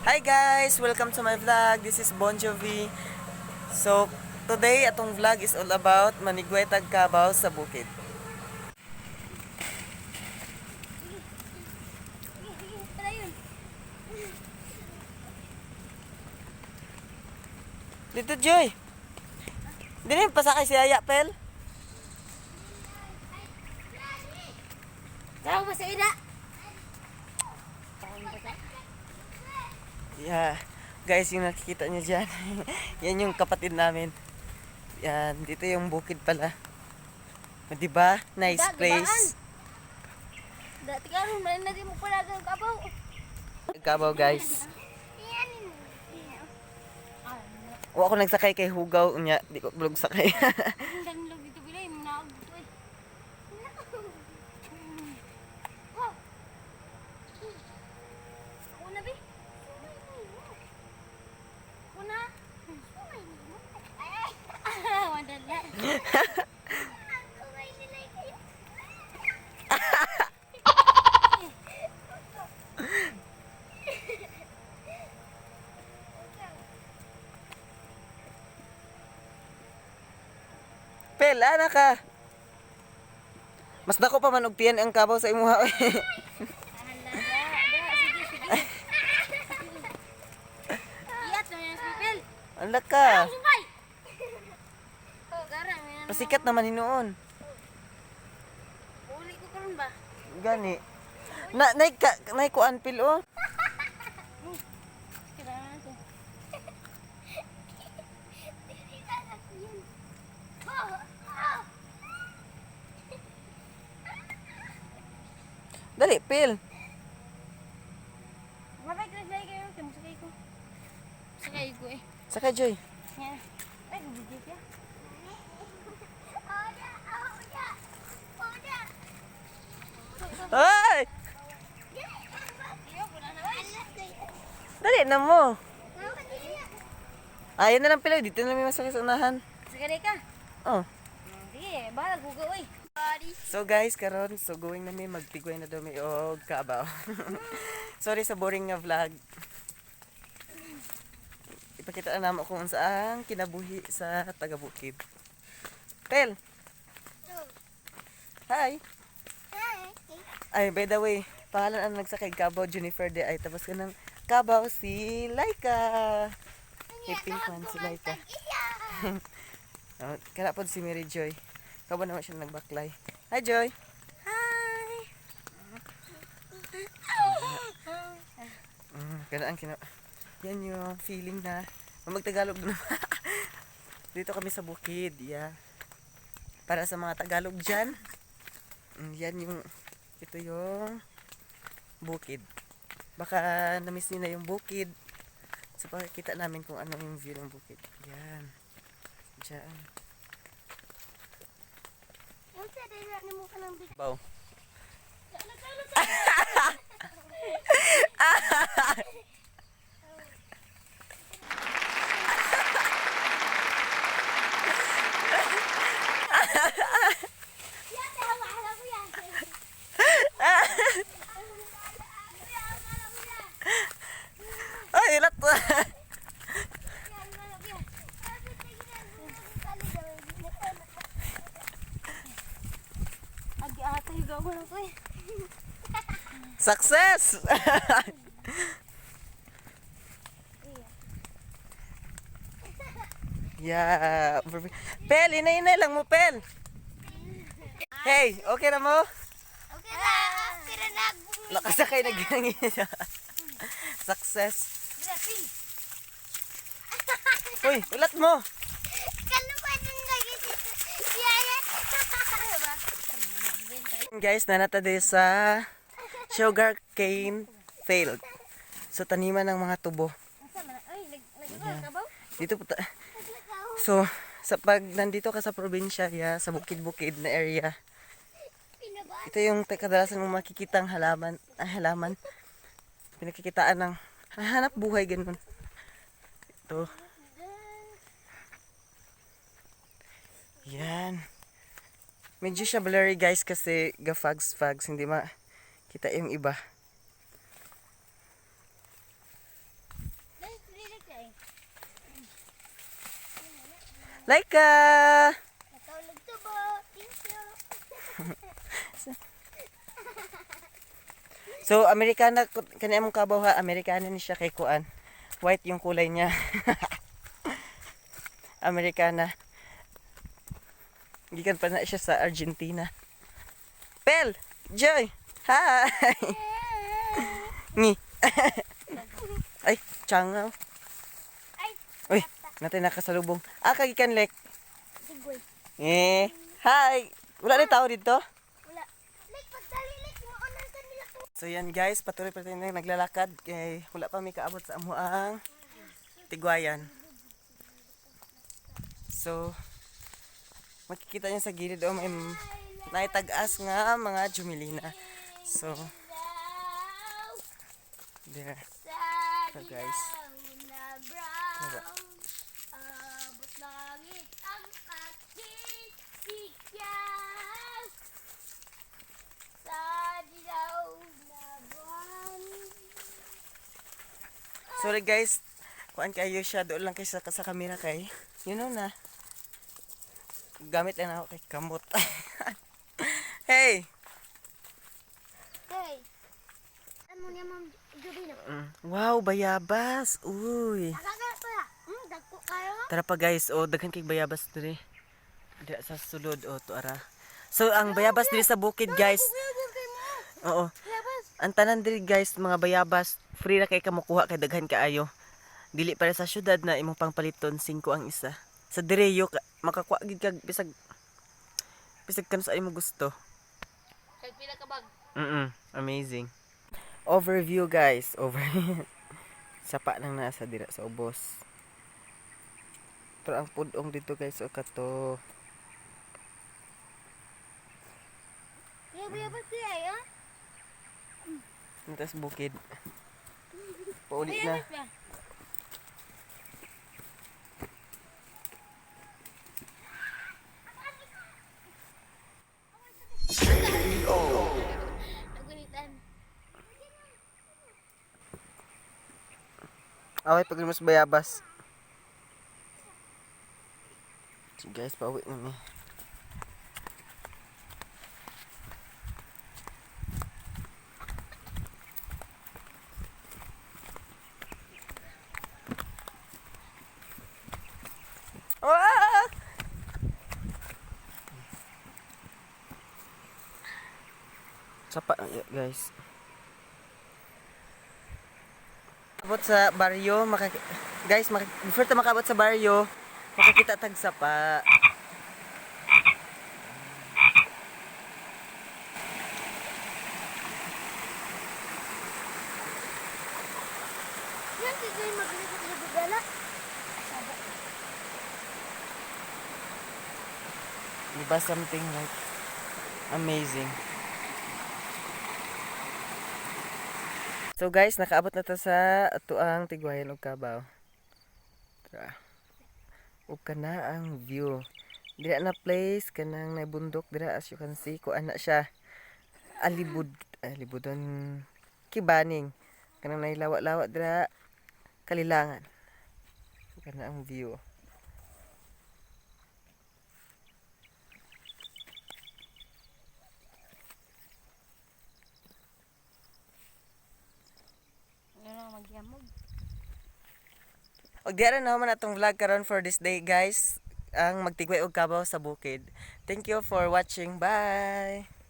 Hi guys! Welcome to my vlog. This is Bon Jovi. So, today atong vlog is all about manigwetag kabaw sa bukid. Dito Joy! Dili pasakay si Aya Pel? Kau masih ada? Yeah. Guys, yung nakikita niyo dyan, yan yung kapatid namin. Yan, dito yung bukid pala. Diba? Nice place. Dati ka rin, main na din mo pala ng kabaw. Kabaw guys. O ako nagsakay kay Hugaw, unya, di ko bulog sakay. Ang danlog dito bilay, manaog dito eh. Una bi? Una? Madala. Pel, ana ka. Mas dako pa man og tiyan ang kabaw sa imuha. Sige, sige. Iyat na yan, Spipel. Ala ka. Sumbay! Oh, garang. Pasikat naman hinuon. Uli ko karon ba? Gani. Nay kuan pil oh. Kailangan natin. Dali pil. Mabay ka na kayo. Sakay ko. Sakay ko eh. Saka Joy. Yan. Ay, gubigay ka. Ay! Dali na mo. Ayan na lang pila dito na may masakit sa unahan. Sakay ka. Oh. Sige, bahala gugo oy. So guys, karon so going na may magtigway na dumi og kabaw. Sorry sa boring nga vlog. Ipakita na namo kung saan kinabuhi sa taga-bukid. Pel. Hi. Ay, by the way, pangalan ang nagsakay kabaw Jennifer de ay tapos ka ng kabaw si Laika. Hiping fan si Laika. Oh, kana pod si Mary Joy. Kabaw naman siya nagbaklay. Hi Joy. Hi. Kana ang yan yung feeling na magtagalog na. Dito kami sa bukid, yeah. Para sa mga Tagalog dyan, yan yung ito yung bukid. Baka na-miss nyo na yung bukid. So pakikita namin kung ano yung view ng bukid. Yan. Diyan. Yung sarili ni mo ka ng big. Baw. Ay, ilat to. Agi ata yung gawin ko eh. Success! Yeah. Pel, inay-inay lang mo, Pel. Hey, okay na mo? Okay na. Tira na. Nakasakay na ginangin siya. Success. Grabe. Uy, ulat mo. Kalupan ng lagi dito. Yaya. Guys, nanata din sa sugar cane field. So, taniman ng mga tubo. Ay, nagkawa ka ba? Dito po So, sa pag nandito ka sa probinsya, sa bukid-bukid na area, ito yung kadalasan mong makikitang halaman, pinakikitaan ng hanap buhay ganun. Ito. Yan. Medyo siya blurry guys kasi gafags-fags, hindi makita yung iba. Laika! Natulog to bo. Thank you. So, Amerikana, kani among kabaw ha, Amerikana ni siya kay kuan. White yung kulay niya. Amerikana. Gikan pa na siya sa Argentina. Pel! Joy! Hi! Ni. Ay, tsangaw. Ay, Uy, natin nakasalubong. Kagikan lek. sigoy. Hi! Wala na tao dito? Wala. Like, pagdali, like, maunan ka nila to. So yan guys, patuloy pa tayo naglalakad. Wala pa may kaabot sa amuang Tigwayan. So, makikita niyo sa gilid may naitag-as nga mga Jumelina. So, there. Sa So guys. na brown, abot langit ang aking sikyaw. Sa dilaw na buwan. Sorry guys, kuan kayo siya doon lang kayo sa camera kay. You know na. Gamit lang ako kay kamot. Hey! Hey, ano niya ma'am, gabi na. Wow, bayabas. Uy. Nakagal ko ya. Dagko kayo. Tara pa guys, daghan kay bayabas diri. Dira sa sulod to ara. So ang bayabas diri sa bukid guys. Oo. Ang tanan diri guys, mga bayabas, free ra kay kamukuha kay daghan kaayo. Dili para sa syudad na imong pangpaliton 5 ang isa. Sa direyo makakuha gid kag bisag kanu sa imo gusto. Kag pila ka bag? Amazing. Overview guys, sapa nang nasa dira sa ubos. Pero ang pudong dito guys kato. Iya ba siya ya? Ntas bukid. Pauli na. Nagulitan. Away pag mas bayabas. So guys, pauwi na mi. Ah! Sapa guys. Abot sa baryo, guys, before ta makabot sa baryo, makakita tag sapa. Yan sigay maglibot-libot Diba something like amazing. So guys, nakaabot na ta sa atuang Tigwayan ug Kabaw. Tara. Ug kana ang view. Dira na place kanang naibundok dira as you can see ko ana siya alibudon kibaning kanang nailawa-lawa dira kalilangan. Kana ang view. magyamog. Og diara na man atong vlog karon for this day guys. Ang magtigway og Kabaw sa bukid. Thank you for watching. Bye.